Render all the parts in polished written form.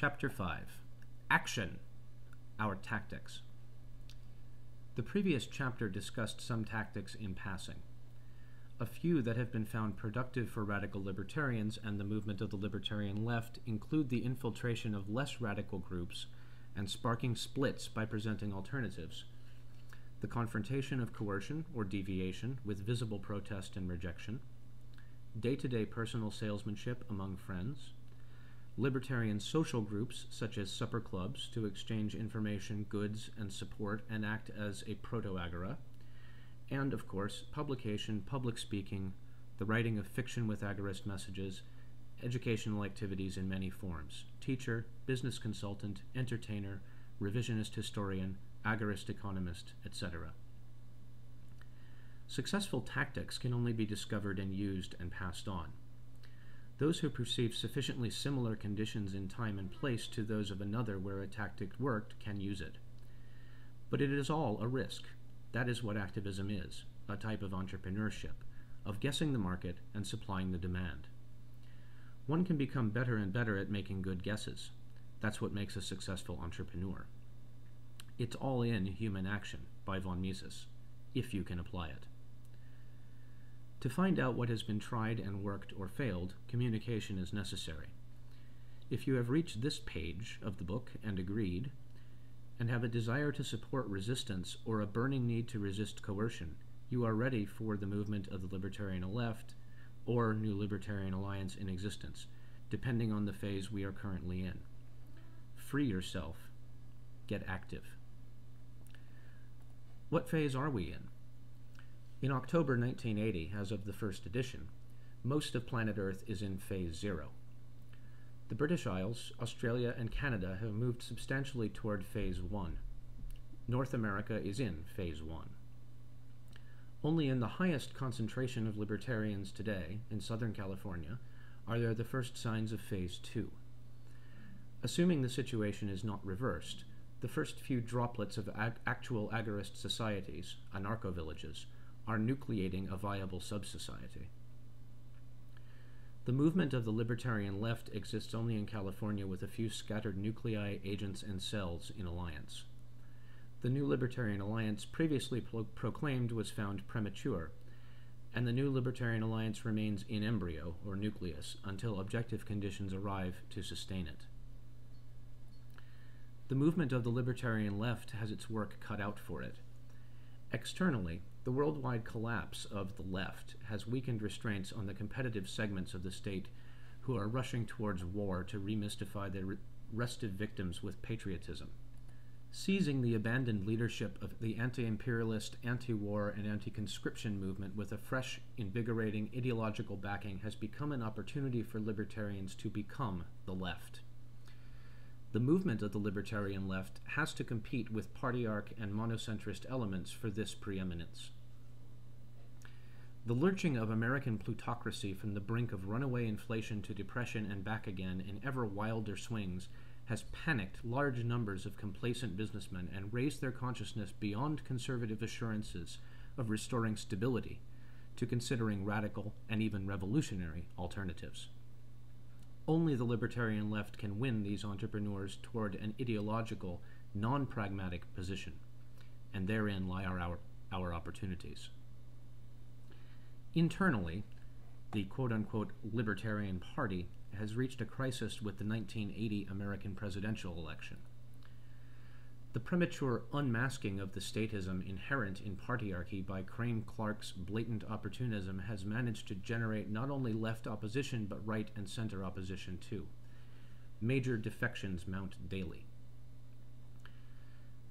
Chapter 5. Action! Our Tactics. The previous chapter discussed some tactics in passing. A few that have been found productive for radical libertarians and the movement of the libertarian left include the infiltration of less radical groups and sparking splits by presenting alternatives, the confrontation of coercion or deviation with visible protest and rejection, day-to-day personal salesmanship among friends, libertarian social groups such as supper clubs to exchange information, goods, and support and act as a proto-agora, and, of course, publication, public speaking, the writing of fiction with agorist messages, educational activities in many forms, teacher, business consultant, entertainer, revisionist historian, agorist economist, etc. Successful tactics can only be discovered and used and passed on. Those who perceive sufficiently similar conditions in time and place to those of another where a tactic worked can use it. But it is all a risk. That is what activism is, a type of entrepreneurship, of guessing the market and supplying the demand. One can become better and better at making good guesses. That's what makes a successful entrepreneur. It's all in human action by von Mises, if you can apply it. To find out what has been tried and worked or failed, communication is necessary. If you have reached this page of the book and agreed, and have a desire to support resistance or a burning need to resist coercion, you are ready for the movement of the libertarian left or new libertarian alliance in existence, depending on the phase we are currently in. Free yourself. Get active. What phase are we in? In October 1980, as of the first edition, most of planet Earth is in Phase 0. The British Isles, Australia, and Canada have moved substantially toward Phase 1. North America is in Phase 1. Only in the highest concentration of libertarians today, in Southern California, are there the first signs of Phase 2. Assuming the situation is not reversed, the first few droplets of actual agorist societies, anarcho-villages, are nucleating a viable sub-society. The movement of the libertarian left exists only in California with a few scattered nuclei, agents, and cells in alliance. The New Libertarian Alliance previously proclaimed was found premature, and the New Libertarian Alliance remains in embryo, or nucleus, until objective conditions arrive to sustain it. The movement of the libertarian left has its work cut out for it. Externally, the worldwide collapse of the left has weakened restraints on the competitive segments of the state who are rushing towards war to remystify their restive victims with patriotism. Seizing the abandoned leadership of the anti-imperialist, anti-war, and anti-conscription movement with a fresh, invigorating ideological backing has become an opportunity for libertarians to become the left. The movement of the libertarian left has to compete with partyarch and monocentrist elements for this preeminence. The lurching of American plutocracy from the brink of runaway inflation to depression and back again in ever wilder swings has panicked large numbers of complacent businessmen and raised their consciousness beyond conservative assurances of restoring stability to considering radical and even revolutionary alternatives. Only the libertarian left can win these entrepreneurs toward an ideological, non-pragmatic position, and therein lie our opportunities. Internally, the quote-unquote Libertarian Party has reached a crisis with the 1980 American presidential election. The premature unmasking of the statism inherent in partyarchy by Crane Clark's blatant opportunism has managed to generate not only left opposition but right and center opposition too. Major defections mount daily.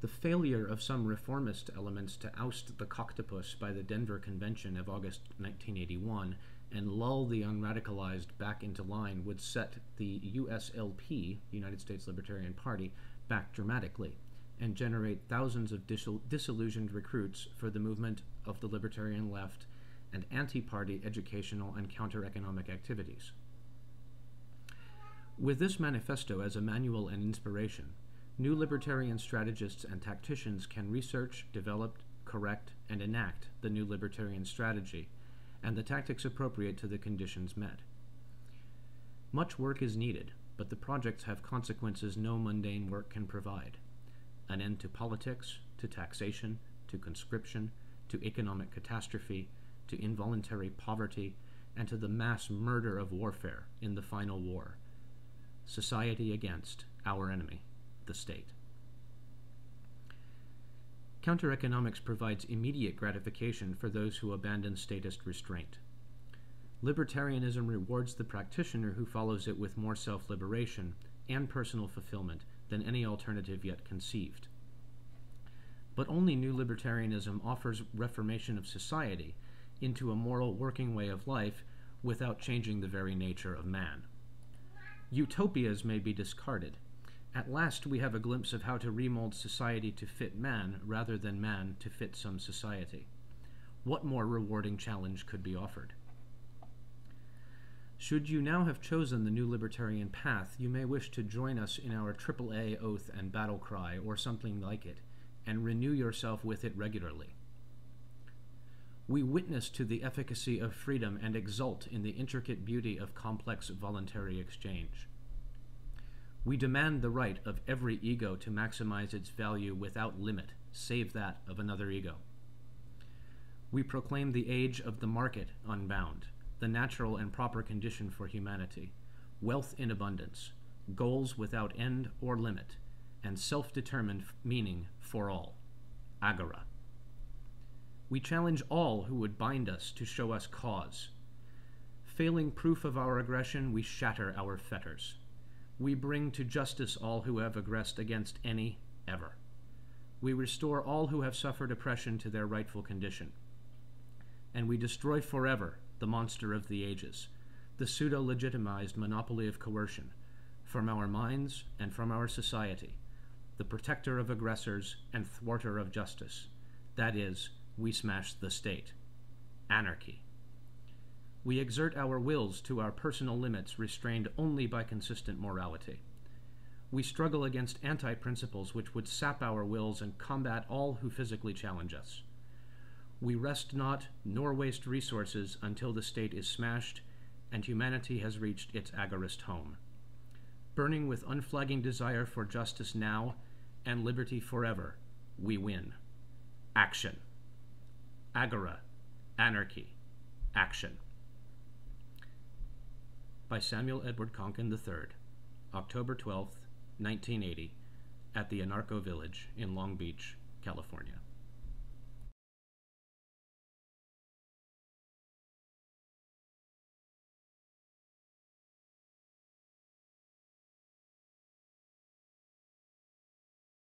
The failure of some reformist elements to oust the coctopus by the Denver Convention of August 1981 and lull the unradicalized back into line would set the USLP, United States Libertarian Party, back dramatically, and generate thousands of disillusioned recruits for the movement of the libertarian left and anti-party educational and counter-economic activities. With this manifesto as a manual and inspiration, new libertarian strategists and tacticians can research, develop, correct, and enact the new libertarian strategy and the tactics appropriate to the conditions met. Much work is needed, but the projects have consequences no mundane work can provide. An end to politics, to taxation, to conscription, to economic catastrophe, to involuntary poverty, and to the mass murder of warfare in the final war. Society against our enemy, the state. Counter-economics provides immediate gratification for those who abandon statist restraint. Libertarianism rewards the practitioner who follows it with more self-liberation and personal fulfillment than any alternative yet conceived. But only new libertarianism offers reformation of society into a moral working way of life without changing the very nature of man. Utopias may be discarded. At last we have a glimpse of how to remold society to fit man rather than man to fit some society. What more rewarding challenge could be offered? Should you now have chosen the new libertarian path, you may wish to join us in our AAA oath and battle cry, or something like it, and renew yourself with it regularly. We witness to the efficacy of freedom and exult in the intricate beauty of complex voluntary exchange. We demand the right of every ego to maximize its value without limit, save that of another ego. We proclaim the age of the market unbound, the natural and proper condition for humanity, wealth in abundance, goals without end or limit, and self-determined meaning for all. Agora. We challenge all who would bind us to show us cause. Failing proof of our aggression, we shatter our fetters. We bring to justice all who have aggressed against any, ever. We restore all who have suffered oppression to their rightful condition. And we destroy forever the monster of the ages, the pseudo-legitimized monopoly of coercion, from our minds and from our society, the protector of aggressors and thwarter of justice. That is, we smash the state. Anarchy. We exert our wills to our personal limits, restrained only by consistent morality. We struggle against anti-principles which would sap our wills and combat all who physically challenge us. We rest not, nor waste resources until the state is smashed and humanity has reached its agorist home. Burning with unflagging desire for justice now and liberty forever, we win. Action. Agora. Anarchy. Action. By Samuel Edward Konkin III, October 12, 1980, at the Anarcho Village in Long Beach, California.